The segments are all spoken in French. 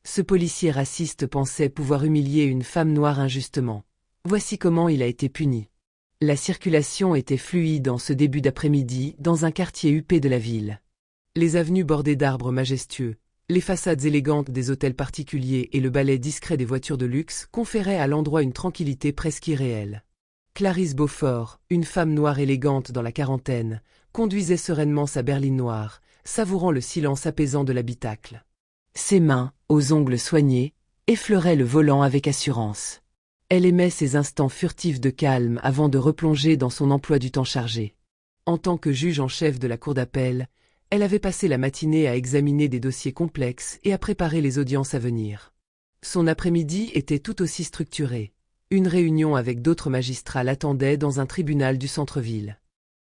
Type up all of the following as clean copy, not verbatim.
Ce policier raciste pensait pouvoir humilier une femme noire injustement. Voici comment il a été puni. La circulation était fluide en ce début d'après-midi dans un quartier huppé de la ville. Les avenues bordées d'arbres majestueux, les façades élégantes des hôtels particuliers et le balai discret des voitures de luxe conféraient à l'endroit une tranquillité presque irréelle. Clarisse Beaufort, une femme noire élégante dans la quarantaine, conduisait sereinement sa berline noire, savourant le silence apaisant de l'habitacle. Ses mains, aux ongles soignés, effleuraient le volant avec assurance. Elle aimait ces instants furtifs de calme avant de replonger dans son emploi du temps chargé. En tant que juge en chef de la cour d'appel, elle avait passé la matinée à examiner des dossiers complexes et à préparer les audiences à venir. Son après-midi était tout aussi structuré. Une réunion avec d'autres magistrats l'attendait dans un tribunal du centre-ville.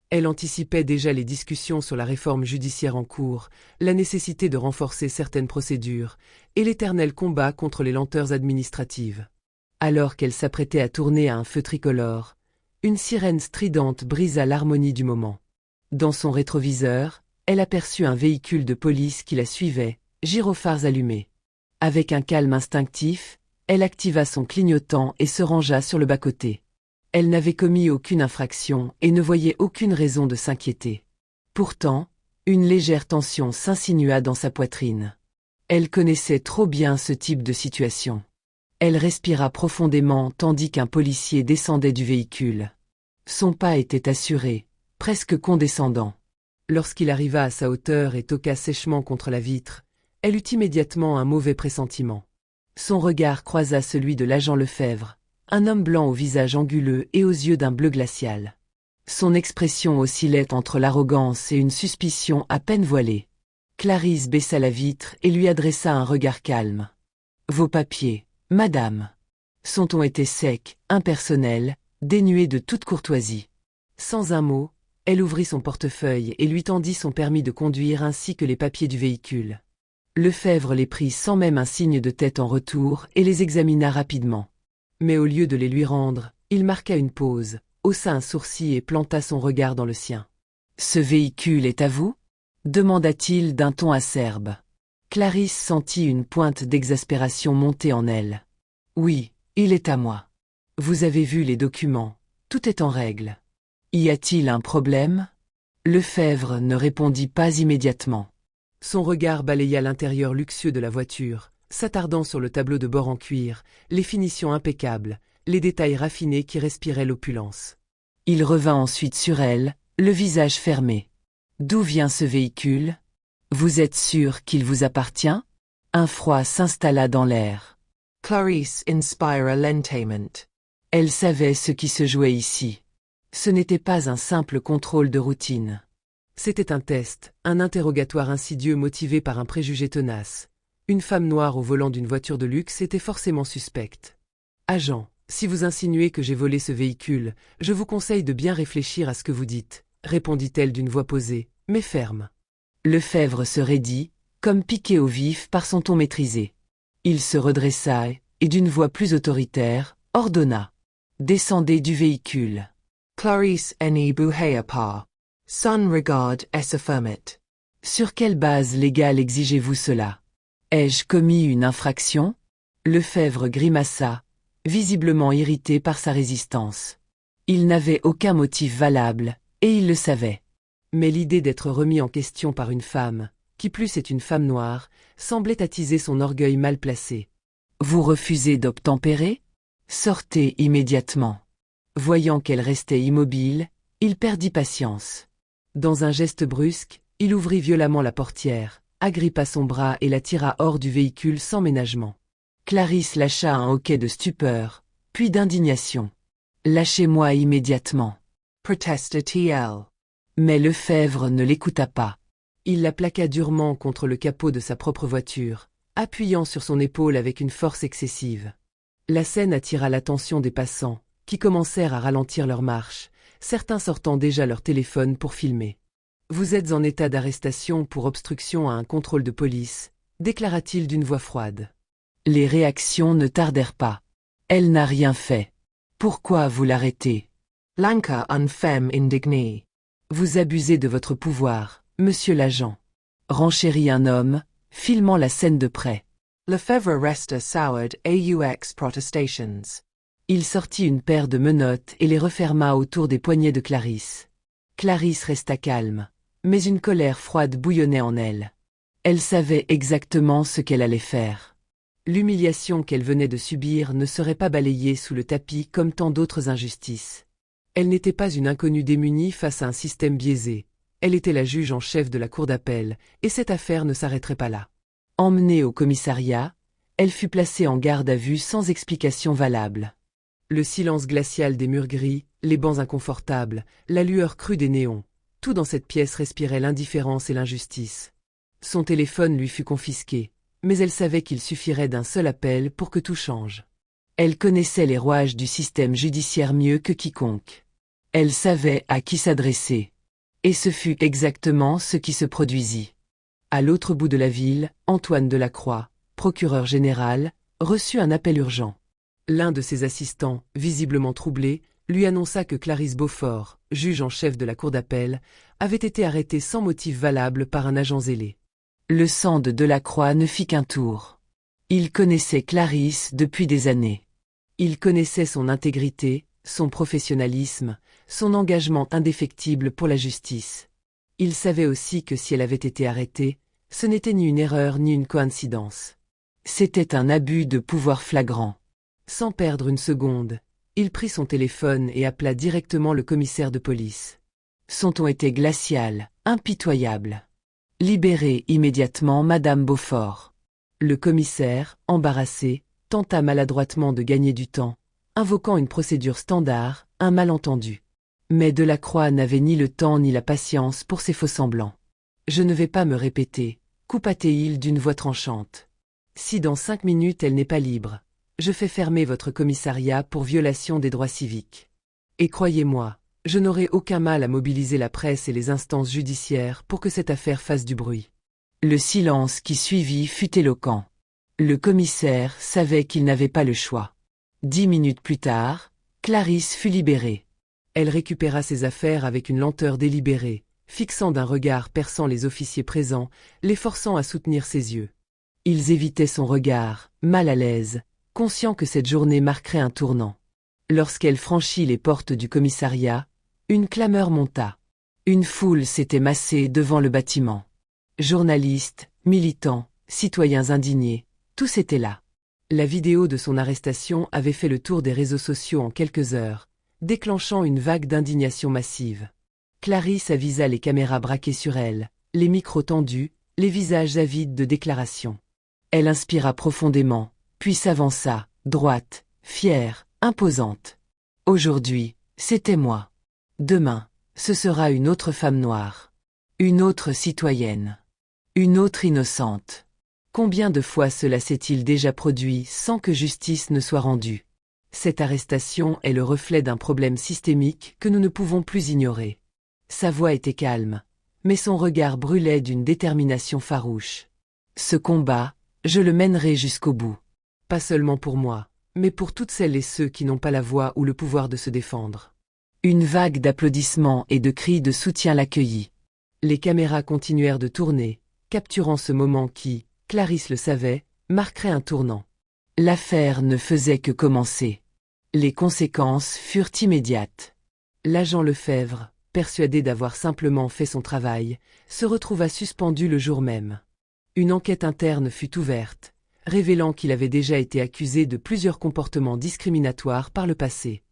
Elle anticipait déjà les discussions sur la réforme judiciaire en cours, la nécessité de renforcer certaines procédures, et l'éternel combat contre les lenteurs administratives. Alors qu'elle s'apprêtait à tourner à un feu tricolore, une sirène stridente brisa l'harmonie du moment. Dans son rétroviseur, elle aperçut un véhicule de police qui la suivait, gyrophares allumés. Avec un calme instinctif, elle activa son clignotant et se rangea sur le bas-côté. Elle n'avait commis aucune infraction et ne voyait aucune raison de s'inquiéter. Pourtant, une légère tension s'insinua dans sa poitrine. Elle connaissait trop bien ce type de situation. Elle respira profondément tandis qu'un policier descendait du véhicule. Son pas était assuré, presque condescendant. Lorsqu'il arriva à sa hauteur et toqua sèchement contre la vitre, elle eut immédiatement un mauvais pressentiment. Son regard croisa celui de l'agent Lefebvre, un homme blanc au visage anguleux et aux yeux d'un bleu glacial. Son expression oscillait entre l'arrogance et une suspicion à peine voilée. Clarisse baissa la vitre et lui adressa un regard calme. « Vos papiers, madame. » Son ton était sec, impersonnel, dénué de toute courtoisie. Sans un mot, elle ouvrit son portefeuille et lui tendit son permis de conduire ainsi que les papiers du véhicule. Lefebvre les prit sans même un signe de tête en retour et les examina rapidement. Mais au lieu de les lui rendre, il marqua une pause, haussa un sourcil et planta son regard dans le sien. « Ce véhicule est à vous » demanda-t-il d'un ton acerbe. Clarisse sentit une pointe d'exaspération monter en elle. « Oui, il est à moi. Vous avez vu les documents, tout est en règle. Y a-t-il un problème ?» Lefebvre ne répondit pas immédiatement. Son regard balaya l'intérieur luxueux de la voiture, s'attardant sur le tableau de bord en cuir, les finitions impeccables, les détails raffinés qui respiraient l'opulence. Il revint ensuite sur elle, le visage fermé. « D'où vient ce véhicule ? Vous êtes sûr qu'il vous appartient ?» Un froid s'installa dans l'air. Clarisse inspira lentament. Elle savait ce qui se jouait ici. Ce n'était pas un simple contrôle de routine. C'était un test, un interrogatoire insidieux motivé par un préjugé tenace. Une femme noire au volant d'une voiture de luxe était forcément suspecte. « Agent, si vous insinuez que j'ai volé ce véhicule, je vous conseille de bien réfléchir à ce que vous dites, » répondit-elle d'une voix posée, mais ferme. Lefebvre se raidit, comme piqué au vif par son ton maîtrisé. Il se redressa et, d'une voix plus autoritaire, ordonna. « Descendez du véhicule. » Clarisse ne bougeait pas. Son regard se fermait. « Sur quelle base légale exigez-vous cela ? Ai-je commis une infraction ?» Lefebvre grimaça, visiblement irrité par sa résistance. Il n'avait aucun motif valable, et il le savait. Mais l'idée d'être remis en question par une femme, qui plus est une femme noire, semblait attiser son orgueil mal placé. « Vous refusez d'obtempérer ? Sortez immédiatement. » Voyant qu'elle restait immobile, il perdit patience. Dans un geste brusque, il ouvrit violemment la portière, agrippa son bras et la tira hors du véhicule sans ménagement. Clarisse lâcha un hoquet de stupeur, puis d'indignation. « Lâchez-moi immédiatement. » protesta-t-elle. Mais Lefebvre ne l'écouta pas. Il la plaqua durement contre le capot de sa propre voiture, appuyant sur son épaule avec une force excessive. La scène attira l'attention des passants, qui commencèrent à ralentir leur marche, certains sortant déjà leur téléphone pour filmer. « Vous êtes en état d'arrestation pour obstruction à un contrôle de police », déclara-t-il d'une voix froide. Les réactions ne tardèrent pas. « Elle n'a rien fait. Pourquoi vous l'arrêtez ?» Lanka une femme indignée. « Vous abusez de votre pouvoir, monsieur l'agent. » Renchérit un homme, filmant la scène de près. Lefebvre resta soured aux protestations. Il sortit une paire de menottes et les referma autour des poignets de Clarisse. Clarisse resta calme, mais une colère froide bouillonnait en elle. Elle savait exactement ce qu'elle allait faire. L'humiliation qu'elle venait de subir ne serait pas balayée sous le tapis comme tant d'autres injustices. Elle n'était pas une inconnue démunie face à un système biaisé. Elle était la juge en chef de la cour d'appel, et cette affaire ne s'arrêterait pas là. Emmenée au commissariat, elle fut placée en garde à vue sans explication valable. Le silence glacial des murs gris, les bancs inconfortables, la lueur crue des néons, tout dans cette pièce respirait l'indifférence et l'injustice. Son téléphone lui fut confisqué, mais elle savait qu'il suffirait d'un seul appel pour que tout change. Elle connaissait les rouages du système judiciaire mieux que quiconque. Elle savait à qui s'adresser. Et ce fut exactement ce qui se produisit. À l'autre bout de la ville, Antoine Delacroix, procureur général, reçut un appel urgent. L'un de ses assistants, visiblement troublé, lui annonça que Clarisse Beaufort, juge en chef de la cour d'appel, avait été arrêtée sans motif valable par un agent zélé. Le sang de Delacroix ne fit qu'un tour. Il connaissait Clarisse depuis des années. Il connaissait son intégrité, son professionnalisme, son engagement indéfectible pour la justice. Il savait aussi que si elle avait été arrêtée, ce n'était ni une erreur ni une coïncidence. C'était un abus de pouvoir flagrant. Sans perdre une seconde, il prit son téléphone et appela directement le commissaire de police. Son ton était glacial, impitoyable. « Libérez immédiatement Madame Beaufort. » Le commissaire, embarrassé, tenta maladroitement de gagner du temps, invoquant une procédure standard, un malentendu. Mais Delacroix n'avait ni le temps ni la patience pour ces faux-semblants. « Je ne vais pas me répéter, » coupa-t-il d'une voix tranchante. « Si dans 5 minutes elle n'est pas libre, je fais fermer votre commissariat pour violation des droits civiques. Et croyez-moi, je n'aurai aucun mal à mobiliser la presse et les instances judiciaires pour que cette affaire fasse du bruit. » Le silence qui suivit fut éloquent. Le commissaire savait qu'il n'avait pas le choix. 10 minutes plus tard, Clarisse fut libérée. Elle récupéra ses affaires avec une lenteur délibérée, fixant d'un regard perçant les officiers présents, les forçant à soutenir ses yeux. Ils évitaient son regard, mal à l'aise, conscients que cette journée marquerait un tournant. Lorsqu'elle franchit les portes du commissariat, une clameur monta. Une foule s'était massée devant le bâtiment. Journalistes, militants, citoyens indignés, tous étaient là. La vidéo de son arrestation avait fait le tour des réseaux sociaux en quelques heures, déclenchant une vague d'indignation massive. Clarisse avisa les caméras braquées sur elle, les micros tendus, les visages avides de déclarations. Elle inspira profondément, puis s'avança, droite, fière, imposante. Aujourd'hui, c'était moi. Demain, ce sera une autre femme noire. Une autre citoyenne. Une autre innocente. Combien de fois cela s'est-il déjà produit sans que justice ne soit rendue? Cette arrestation est le reflet d'un problème systémique que nous ne pouvons plus ignorer. Sa voix était calme, mais son regard brûlait d'une détermination farouche. Ce combat, je le mènerai jusqu'au bout. Pas seulement pour moi, mais pour toutes celles et ceux qui n'ont pas la voix ou le pouvoir de se défendre. Une vague d'applaudissements et de cris de soutien l'accueillit. Les caméras continuèrent de tourner, capturant ce moment qui, Clarisse le savait, marquerait un tournant. L'affaire ne faisait que commencer. Les conséquences furent immédiates. L'agent Lefebvre, persuadé d'avoir simplement fait son travail, se retrouva suspendu le jour même. Une enquête interne fut ouverte, révélant qu'il avait déjà été accusé de plusieurs comportements discriminatoires par le passé.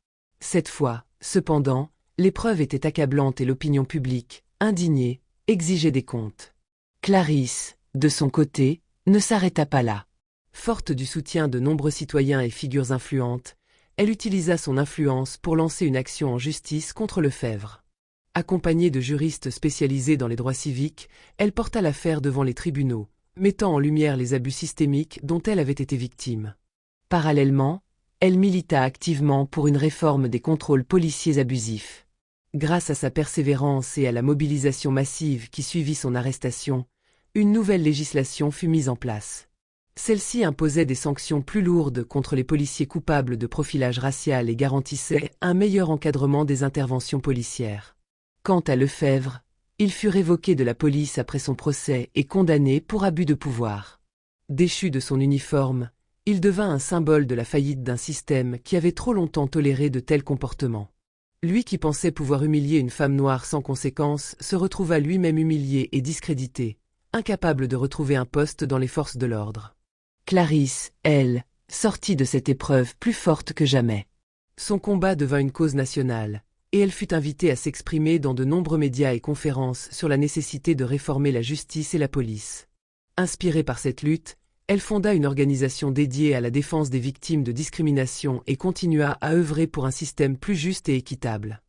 Cette fois, cependant, les preuves étaient accablantes et l'opinion publique, indignée, exigeait des comptes. Clarisse, de son côté, ne s'arrêta pas là. Forte du soutien de nombreux citoyens et figures influentes, elle utilisa son influence pour lancer une action en justice contre Lefebvre. Accompagnée de juristes spécialisés dans les droits civiques, elle porta l'affaire devant les tribunaux, mettant en lumière les abus systémiques dont elle avait été victime. Parallèlement, elle milita activement pour une réforme des contrôles policiers abusifs. Grâce à sa persévérance et à la mobilisation massive qui suivit son arrestation, une nouvelle législation fut mise en place. Celle-ci imposait des sanctions plus lourdes contre les policiers coupables de profilage racial et garantissait un meilleur encadrement des interventions policières. Quant à Lefebvre, il fut révoqué de la police après son procès et condamné pour abus de pouvoir. Déchu de son uniforme, il devint un symbole de la faillite d'un système qui avait trop longtemps toléré de tels comportements. Lui qui pensait pouvoir humilier une femme noire sans conséquence se retrouva lui-même humilié et discrédité, incapable de retrouver un poste dans les forces de l'ordre. Clarisse, elle, sortit de cette épreuve plus forte que jamais. Son combat devint une cause nationale, et elle fut invitée à s'exprimer dans de nombreux médias et conférences sur la nécessité de réformer la justice et la police. Inspirée par cette lutte, elle fonda une organisation dédiée à la défense des victimes de discrimination et continua à œuvrer pour un système plus juste et équitable.